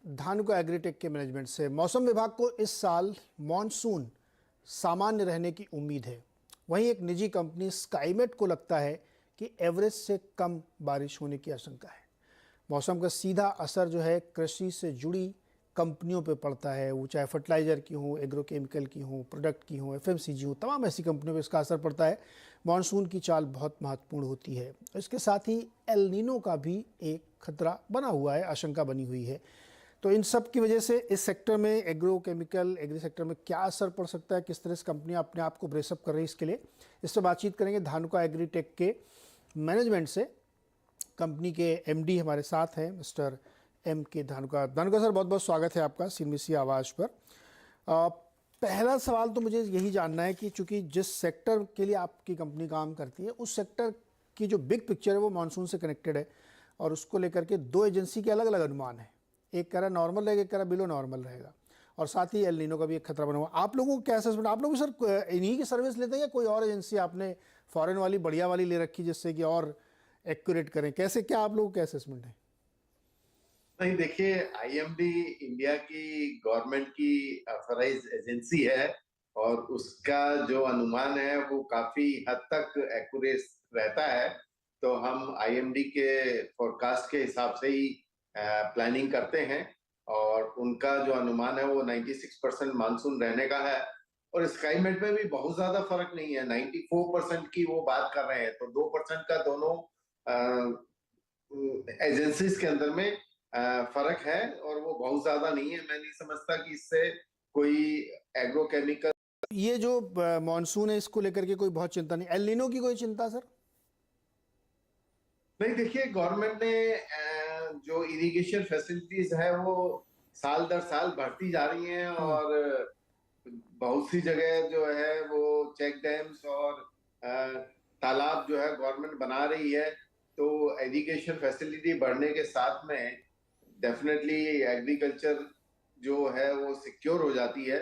Dhanuka agritech के management से। मौसम विभाग को इस साल मॉनसून सामान्य रहने की उम्मीद है। वहीं एक निजी कंपनी स्काईमेट को लगता है कि एवरेज से कम बारिश होने की आशंका है। मौसम का सीधा असर जो है कृषि से जुड़ी कंपनियों पे पड़ता है, वो चाहे फर्टिलाइज़र की हो, एग्रोकेमिकल की हो, प्रोडक्ट की हो, एफएमसीजी हो, तमाम ऐसी कंपनियों पे इसका असर पड़ता है। मॉनसून की चाल बहुत महत्वपूर्ण होती है। इसके साथ ही एल नीनो का भी एक खतरा बना हुआ है, आशंका बनी हुई है। तो इन सब की वजह से इस सेक्टर में, एग्रोकेमिकल एग्री सेक्टर में क्या असर पड़ सकता है, किस तरह से कंपनियां अपने आप को ब्रेसअप कर रही है, इसके लिए इससे बातचीत करेंगे धानुका एग्रीटेक के मैनेजमेंट से। कंपनी के एमडी हमारे साथ हैं मिस्टर एम के धानुका। धानुका सर, बहुत बहुत स्वागत है आपका सीएनबीसी आवाज़ पर। पहला सवाल तो मुझे यही जानना है कि चूंकि जिस सेक्टर के लिए आपकी कंपनी काम करती है, उस सेक्टर की जो बिग पिक्चर है वो मानसून से कनेक्टेड है, और उसको लेकर के दो एजेंसी के अलग अलग अनुमान है। एक कह रहा नॉर्मल रहेगा, एक कह रहा बिलो नॉर्मल रहेगा, और साथ ही एल नीनो का भी एक खतरा बना हुआ। आप लोगों को क्या असेसमेंट, आप लोग सर इन्हीं की सर्विस लेते हैं या कोई और एजेंसी आपने फॉरेन वाली बढ़िया वाली ले रखी जिससे कि और एक्यूरेट करें? कैसे, क्या आप लोगों का असेसमेंट है? नहीं, देखिए, आईएमडी इंडिया की गवर्नमेंट की ऑथराइज एजेंसी है और उसका जो अनुमान है वो काफी हद तक एक्यूरेट रहता है। तो हम आईएमडी के फोरकास्ट के हिसाब से ही प्लानिंग करते हैं और उनका जो अनुमान है वो 96% मानसून रहने का है। और स्काईमेट में भी बहुत ज्यादा फर्क नहीं है, 94% की वो बात कर रहे हैं। तो 2% का दोनों एजेंसीज के अंदर में फर्क है और वो बहुत ज्यादा नहीं है। मैं नहीं समझता कि इससे कोई एग्रोकेमिकल। ये जो मानसून है इसको लेकर के कोई बहुत चिंता नहीं, एल नीनो की कोई चिंता सर? नहीं, देखिए, गवर्नमेंट ने जो इरिगेशन फैसिलिटीज है वो साल दर साल बढ़ती जा रही हैं हम्म। और बहुत सी जगह जो है वो चेक डैम्स और तालाब जो है गवर्नमेंट बना रही है। तो एजुकेशन फैसिलिटी बढ़ने के साथ में डेफिनेटली एग्रीकल्चर जो है वो सिक्योर हो जाती है।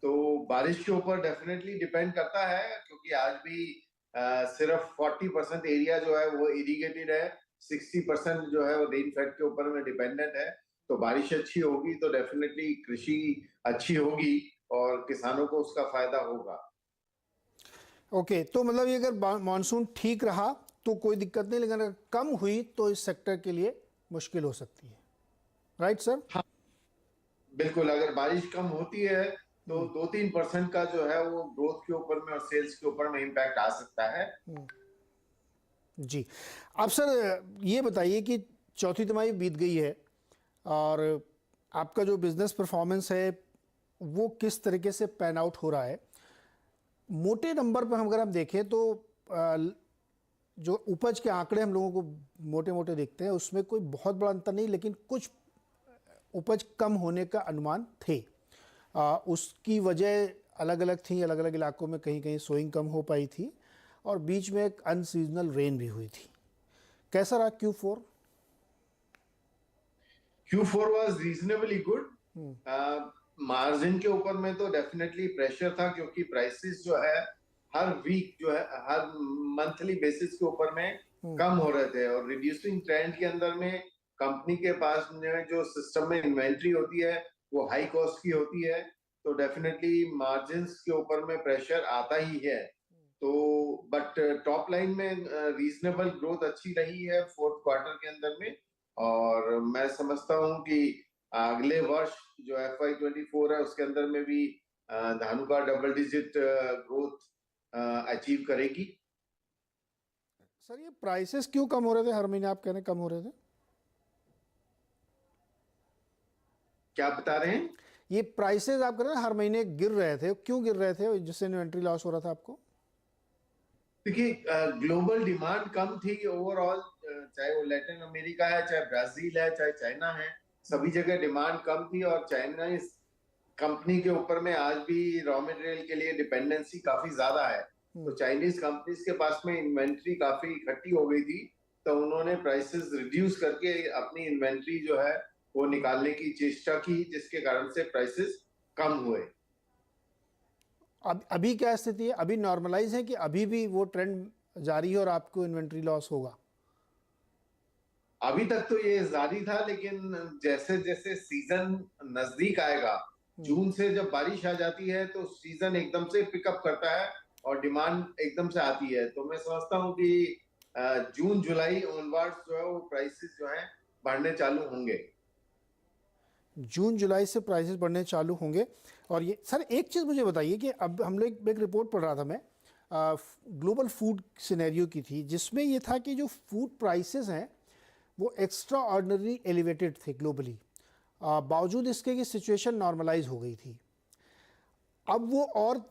तो बारिश के ऊपर डेफिनेटली डिपेंड करता है, क्योंकि आज भी सिर्फ 40% एरिया जो है वो इरिगेटेड है, 60% जो है वो रेनफेड के ऊपर में डिपेंडेंट है। तो बारिश अच्छी होगी तो डेफिनेटली कृषि अच्छी होगी और किसानों को उसका फायदा होगा। ओके, तो मतलब ये अगर मानसून ठीक रहा तो कोई दिक्कत नहीं, लेकिन अगर कम हुई तो इस सेक्टर के लिए मुश्किल हो सकती है। Right sir? हाँ, बिल्कुल। अगर बारिश कम होती है तो 2-3% का जो है वो ग्रोथ के ऊपर में और सेल्स के ऊपर में इम्पैक्ट आ सकता है। जी। आप सर ये बताइए कि चौथी तिमाही बीत गई है और आपका जो बिजनेस परफॉर्मेंस है वो किस तरीके से पैन आउट हो रहा है? मोटे नंबर पर हम अगर हम देखें तो जो उपज के आंकड़े हम लोगों को मोटे मोटे देखते हैं उसमें कोई बहुत बड़ा अंतर नहीं, लेकिन कुछ उपज कम होने का अनुमान थे। उसकी वजह अलग अलग थी, अलग अलग इलाकों में कहीं कहीं सोइंग कम हो पाई थी और बीच में एक अनसीजनल रेन भी हुई थी। कैसा रहा Q4? Q4 was reasonably good. Margin के ऊपर में तो डेफिनेटली प्रेशर था, क्योंकि प्राइसेस जो है हर वीक जो है, हर मंथली बेसिस के ऊपर में कम हो रहे थे और रिड्यूसिंग ट्रेंड के अंदर में कंपनी के पास में जो सिस्टम में इन्वेंट्री होती है वो हाई कॉस्ट की होती है। तो डेफिनेटली मार्जिन्स के ऊपर में प्रेशर आता ही है। तो बट टॉप लाइन में रीजनेबल ग्रोथ अच्छी रही है फोर्थ क्वार्टर के अंदर में। और मैं समझता हूं कि अगले वर्ष जो FY24 है उसके अंदर में भी Dhanuka double digit growth achieve करेगी। सर ये प्राइसेस क्यों कम हो रहे थे हर महीने, आप कह रहे हैं कम हो रहे थे? क्या बता रहे हैं? ये प्राइसेस आप कह रहे हैं हर महीने गिर रहे थे, क्यों गिर रहे थे, जिससे इन्वेंट्री लॉस हो रहा था आपको? देखिए, ग्लोबल डिमांड कम थी ओवरऑल, चाहे वो लैटिन अमेरिका है, चाहे ब्राजील है, चाहे चाइना है, सभी जगह डिमांड कम थी। और चाइना इस कंपनी के ऊपर में आज भी रॉ मटेरियल के लिए डिपेंडेंसी काफी ज्यादा है। तो चाइनीज कंपनीज के पास में इन्वेंट्री काफी इकट्ठी हो गई थी। तो उन्होंने प्राइसेस रिड्यूस करके अपनी इन्वेंट्री जो है वो निकालने की चेष्टा की, जिसके कारण से प्राइसेस कम हुए। अब अभी क्या स्थिति है? अभी नॉर्मलाइज है कि अभी भी वो ट्रेंड जारी है और आपको इन्वेंट्री लॉस होगा? अभी तक तो ये जारी था, लेकिन जैसे जैसे सीजन नजदीक आएगा, जून से जब बारिश आ जाती है तो सीजन एकदम से पिकअप करता है और डिमांड एकदम से आती है। तो मैं समझता हूँ कि जून जुलाई ऑनवर्ड्स जो है वो प्राइसेस जो है बढ़ने चालू होंगे। जून जुलाई से प्राइसेस बढ़ने चालू होंगे। और ये सर एक चीज़ मुझे बताइए कि अब हम लोग एक रिपोर्ट पढ़ रहा था मैं, ग्लोबल फूड सिनेरियो की थी, जिसमें ये था कि जो फूड प्राइसेस हैं वो एक्स्ट्रा ऑर्डिनरी एलिवेटेड थे ग्लोबली, बावजूद इसके कि सिचुएशन नॉर्मलाइज हो गई थी। अब वो और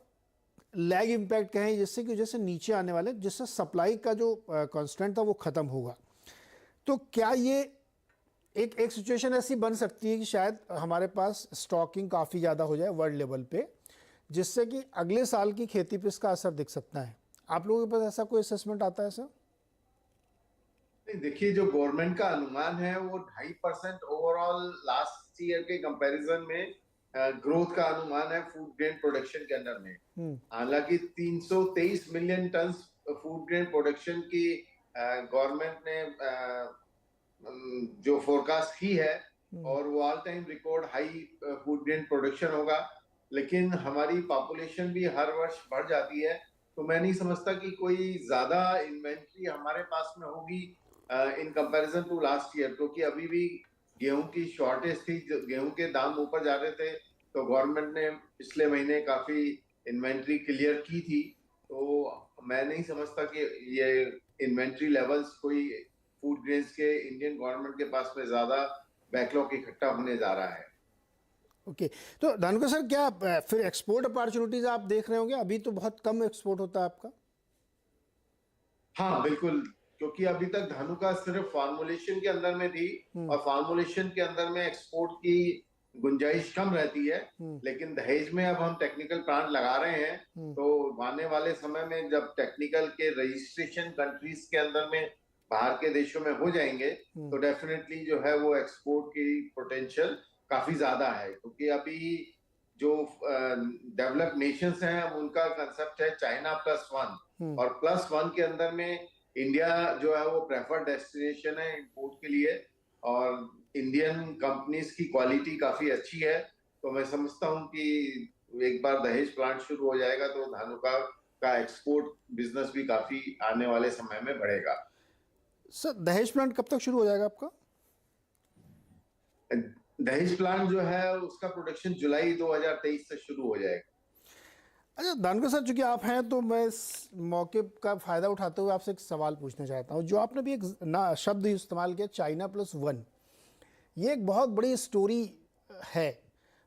लैग इम्पैक्ट कहें जिससे कि जैसे नीचे आने वाले, जिससे सप्लाई का जो कांस्टेंट था वो ख़त्म होगा। तो क्या ये एक एक सिचुएशन ऐसी बन सकती है कि शायद हमारे पास स्टॉकिंग काफ़ी ज़्यादा हो जाए वर्ल्ड लेवल पे, जिससे कि अगले साल की खेती पे इसका असर दिख सकता है? आप लोगों के पास ऐसा कोई असेसमेंट आता है सर? नहीं, देखिए, जो गवर्नमेंट का अनुमान है वो 2.5% ओवरऑल लास्ट ईयर के कंपैरिजन में ग्रोथ का अनुमान है फूड ग्रेन प्रोडक्शन के अंदर में। हालांकि 323 million ton food grain production की गवर्नमेंट ने जो फोरकास्ट की है, और वो all time record high food grain production होगा। लेकिन हमारी पॉपुलेशन भी हर वर्ष बढ़ जाती है, तो मैं नहीं समझता कि कोई ज्यादा इन्वेंट्री हमारे पास में होगी in comparison to last year, क्योंकि अभी भी गेहूं की शॉर्टेज थी, गेहूं के दाम ऊपर जा रहे थे, तो गवर्नमेंट ने पिछले महीने काफी इन्वेंट्री क्लियर की थी। तो मैं नहीं समझता कि ये इन्वेंट्री लेवल्स कोई फूड ग्रेन्स के इंडियन गवर्नमेंट के पास में ज्यादा बैकलॉग इकट्ठा होने जा रहा है। ओके। तो धानुका सर, क्या फिर एक्सपोर्ट अपॉर्चुनिटीज आप देख रहे होंगे? अभी तो बहुत कम एक्सपोर्ट होता है आपका। हाँ बिल्कुल, क्योंकि अभी तक धानुका सिर्फ फार्मुलेशन के अंदर में थी, और फार्मुलेशन के अंदर में एक्सपोर्ट की गुंजाइश कम रहती है। लेकिन दहेज में अब हम टेक्निकल प्लांट लगा रहे हैं, तो आने वाले समय में जब टेक्निकल के रजिस्ट्रेशन कंट्रीज के अंदर में बाहर के देशों में हो जाएंगे, तो डेफिनेटली जो है वो एक्सपोर्ट की पोटेंशियल काफी ज्यादा है। क्योंकि अभी जो डेवलप्ड नेशंस हैं, अब उनका कंसेप्ट है चाइना प्लस वन, और प्लस वन के अंदर में इंडिया जो है वो प्रेफर्ड डेस्टिनेशन है इंपोर्ट के लिए। और इंडियन कंपनीज की क्वालिटी काफी अच्छी है। तो मैं समझता हूँ कि एक बार दहेज प्लांट शुरू हो जाएगा तो धानुका का एक्सपोर्ट बिजनेस भी काफी आने वाले समय में बढ़ेगा। सर दहेज प्लांट कब तक शुरू हो जाएगा आपका? दहेज प्लांट जो है उसका प्रोडक्शन जुलाई 2023 से शुरू हो जाएगा। अच्छा धानुका सर, चूंकि आप हैं तो मैं इस मौके का फ़ायदा उठाते हुए आपसे एक सवाल पूछना चाहता हूँ। जो आपने भी एक ना शब्द इस्तेमाल किया, चाइना प्लस वन, ये एक बहुत बड़ी स्टोरी है,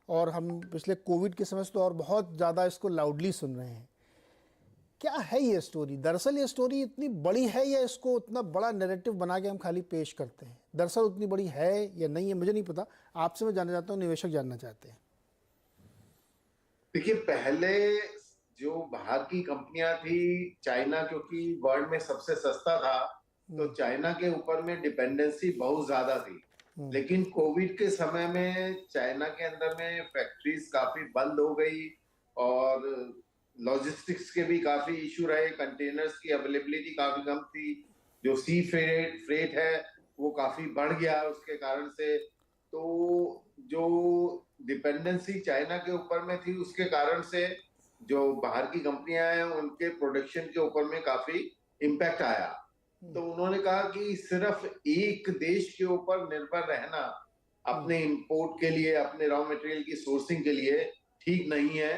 और हम पिछले कोविड के समय से तो और बहुत ज़्यादा इसको लाउडली सुन रहे हैं। क्या है ये स्टोरी? दरअसल ये स्टोरी इतनी बड़ी है, या इसको उतना बड़ा नैरेटिव बना के हम खाली पेश करते हैं? दरअसल उतनी बड़ी है या नहीं है मुझे नहीं पता, आपसे मैं जानना चाहता हूँ, निवेशक जानना चाहते हैं। देखिए, पहले जो बाहर की कंपनियां थी, चाइना क्योंकि वर्ल्ड में सबसे सस्ता था, तो चाइना के ऊपर में डिपेंडेंसी बहुत ज्यादा थी। लेकिन कोविड के समय में चाइना के अंदर में फैक्ट्रीज काफी बंद हो गई, और लॉजिस्टिक्स के भी काफी इशू रहे, कंटेनर्स की अवेलेबिलिटी काफी कम थी, जो सी फ्रेट फ्रेट है वो काफी बढ़ गया उसके कारण से। तो जो डिपेंडेंसी चाइना के ऊपर में थी, उसके कारण से जो बाहर की कंपनियां हैं उनके प्रोडक्शन के ऊपर में काफी इम्पैक्ट आया। तो उन्होंने कहा कि सिर्फ एक देश के ऊपर निर्भर रहना अपने इंपोर्ट के लिए, अपने रॉ मटेरियल की सोर्सिंग के लिए ठीक नहीं है।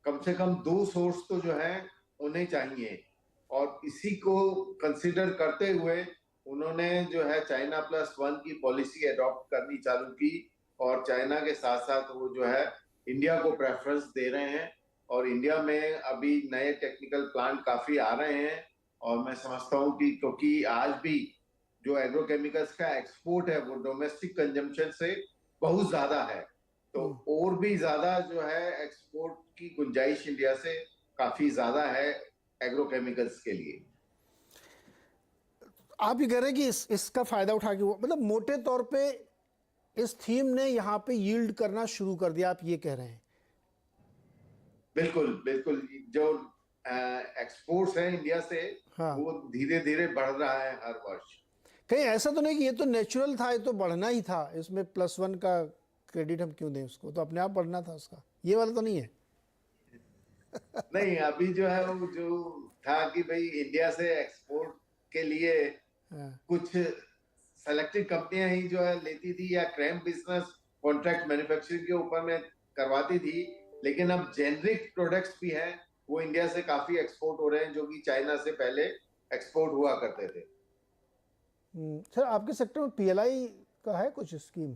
कम से कम दो सोर्स तो जो है उन्हें चाहिए, और इसी को कंसिडर करते हुए उन्होंने जो है चाइना प्लस वन की पॉलिसी अडॉप्ट करनी चालू की। और चाइना के साथ साथ वो जो है इंडिया को प्रेफरेंस दे रहे हैं, और इंडिया में अभी नए टेक्निकल प्लांट काफी आ रहे हैं। और मैं समझता हूँ कि क्योंकि आज भी जो एग्रोकेमिकल्स का एक्सपोर्ट है वो डोमेस्टिक कंजम्पशन से बहुत ज्यादा है, तो और भी ज्यादा जो है एक्सपोर्ट की गुंजाइश इंडिया से काफी ज्यादा है एग्रोकेमिकल्स के लिए। आप ये कह रहे हैं कि इसका फायदा उठा के वो, मतलब मोटे तौर पे इस थीम ने यहाँ पे यील्ड करना शुरू कर दिया, आप ये कह रहे हैं? बिल्कुल बिल्कुल, जो एक्सपोर्ट्स है इंडिया से हाँ। वो धीरे धीरे बढ़ रहा है हर वर्ष। कहीं ऐसा तो नहीं कि ये तो नेचुरल था, ये तो बढ़ना ही था, इसमें +1 का क्रेडिट हम क्यों दें उसको, तो अपने आप बढ़ना था उसका, ये वाला तो नहीं है। नहीं, अभी जो है वो जो था कि भाई इंडिया से एक्सपोर्ट के लिए हाँ। कुछ सेलेक्टेड कंपनियां ही जो है लेती थी या क्रैम्प बिजनेस कॉन्ट्रैक्ट मैन्युफैक्चरिंग के ऊपर में करवाती थी, लेकिन अब जेनरिक प्रोडक्ट्स भी हैं, वो इंडिया से काफी एक्सपोर्ट हो रहे हैं, जो कि चाइना से पहले एक्सपोर्ट हुआ करते थे। सर आपके सेक्टर में PLI का है कुछ स्कीम?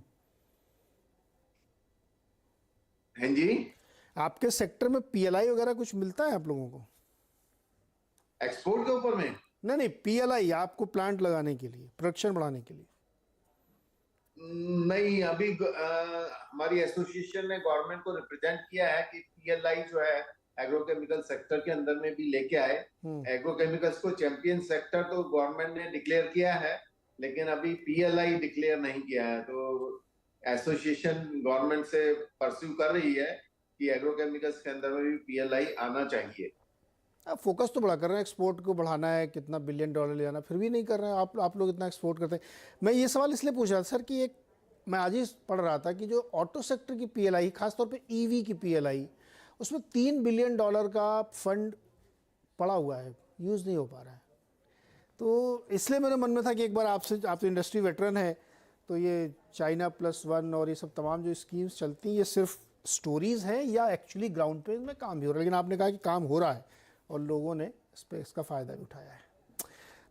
हाँ जी। आपके सेक्टर में PLI वगैरह कुछ मिलता है आप लोगों को? एक्सपोर्ट के ऊपर में नहीं, PLI आपको प्लांट लगाने के लिए, प्रोडक्शन बढ़ाने के लिए। नहीं, अभी हमारी एसोसिएशन ने गवर्नमेंट को रिप्रेजेंट किया है कि पीएलआई जो है एग्रोकेमिकल सेक्टर के अंदर में भी लेके आए। एग्रोकेमिकल्स को चैंपियन सेक्टर तो गवर्नमेंट ने डिक्लेयर किया है, लेकिन अभी पीएलआई डिक्लेयर नहीं किया है। तो एसोसिएशन गवर्नमेंट से परस्यू कर रही है कि एग्रोकेमिकल्स के अंदर में भी पीएलआई आना चाहिए। आप फोकस तो बड़ा कर रहे हैं, एक्सपोर्ट को बढ़ाना है, कितना $1 बिलियन ले आना, फिर भी नहीं कर रहे हैं आप लोग इतना एक्सपोर्ट करते हैं। मैं ये सवाल इसलिए पूछ रहा था सर कि एक मैं आज ही पढ़ रहा था कि जो ऑटो सेक्टर की PLI, खासतौर पे EV की PLI, उसमें $3 बिलियन का फंड पड़ा हुआ है, यूज़ नहीं हो पा रहा है। तो इसलिए मेरे मन में था कि एक बार आपसे, आप तो इंडस्ट्री वेटरन है, तो ये चाइना +1 और ये सब तमाम जो स्कीम्स चलती हैं, ये सिर्फ स्टोरीज़ हैं या एक्चुअली ग्राउंड पे इनमें काम भी हो रहा है? लेकिन आपने कहा कि काम हो रहा है और लोगों ने इस पर इसका फ़ायदा भी उठाया है।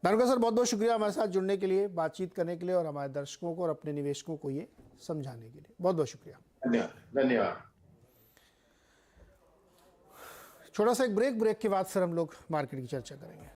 धानुका सर, बहुत बहुत शुक्रिया हमारे साथ जुड़ने के लिए, बातचीत करने के लिए और हमारे दर्शकों को और अपने निवेशकों को ये समझाने के लिए बहुत बहुत शुक्रिया। धन्यवाद। छोटा सा एक ब्रेक के बाद फिर हम लोग मार्केट की चर्चा करेंगे।